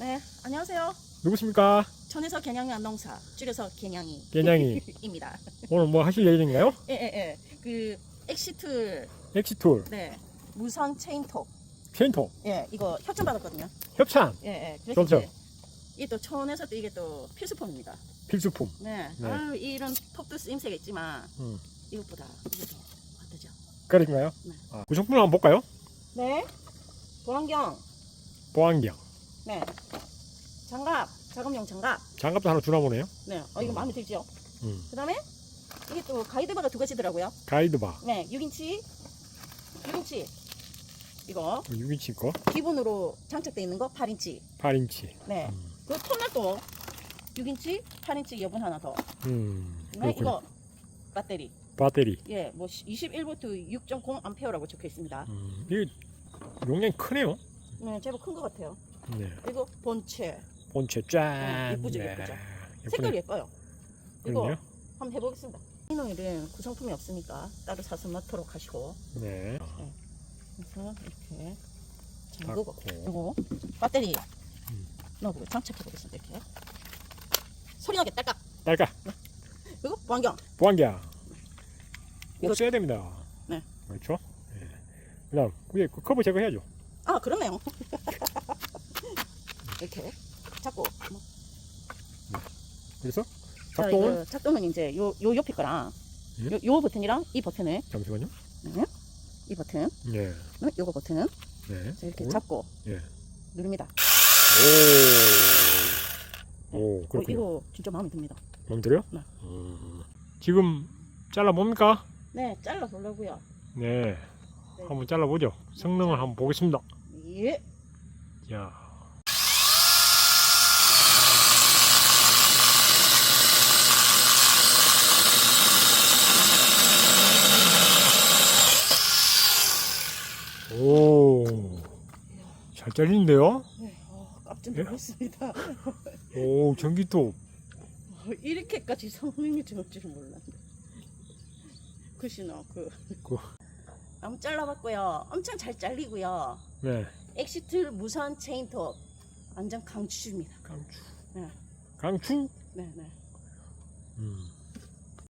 네, 안녕하세요. 누구십니까? 천에서 개냥이 안농사, 줄여서 개냥이. 개냥이. 입니다. 오늘 뭐 하실 예정인가요? 예. 그 엑시툴, 엑시툴, 네, 무선 체인톱. 체인톱, 예, 이거 협찬 받았거든요. 협찬, 예. 그래서 좋죠. 이제 이게 또 천에서 또 이게 또 필수품입니다. 필수품. 네. 네. 아유, 이런 톱도 쓰임새가 있지만 이것보다 이게 더 어떠죠? 그러신가요? 네. 구성품 한번 볼까요? 네. 보안경. 보안경. 네. 장갑, 작업용 장갑. 장갑도 하나 주나 보네요. 네. 이거 마음에 들죠? 음. 그다음에 이게 또 가이드바가 두 가지더라고요. 가이드바. 네, 6인치 이거 6인치 거, 기본으로 장착되어 있는 거 8인치. 8인치. 네, 그 톤날도 6인치 8인치 여분 하나 더. 네, 그렇군요. 이거 배터리. 배터리. 예, 뭐 21V 6.0 암페어라고 적혀 있습니다. 이게 용량이 크네요. 네, 제법 큰 것 같아요. 네. 그리고 본체. 본체 짠. 예쁘죠, 예쁘죠. 예쁘네. 색깔이 예뻐요. 이거 그럼요? 한번 해보겠습니다. 이노일은 구성품이 없으니까 따로 사서 넣도록 하시고. 네. 그래서 이렇게 잠그고 닫고. 그리고 배터리 넣어보고 장착해 보겠습니다. 이렇게 소리 나게 딸깍. 딸까? 그리고 보안경. 보안경. 이거- 꼭 써야 됩니다. 네. 그렇죠? 네. 그다음 위에 그 커버 제거해야죠. 아, 그렇네요. 이렇게 잡고. 그래서 자, 작동은 이거 작동은 이제 요 옆에 거랑 예? 요 버튼이랑 이 버튼을 잠시만요. 네, 이 버튼, 네. 요거 버튼은 네. 이렇게 오. 잡고 예. 누릅니다. 오, 그렇군요. 이거 진짜 마음에 듭니다. 마음에 들어요? 네. 지금 잘라 봅니까? 네, 잘라 보려고요. 네. 한번 잘라 보죠. 성능을 한번 보겠습니다. 예. 자. 오, 잘 잘리는데요? 네, 깜짝 예? 놀랐습니다. 오, 전기톱. 이렇게까지 성능이 좋을 줄은 몰랐네. 글씨나 그. 한번 잘라봤고요. 엄청 잘 잘리고요. 네. 엑시툴 무선 체인톱 완전 강추입니다. 강추. 네. 강추? 네. 음.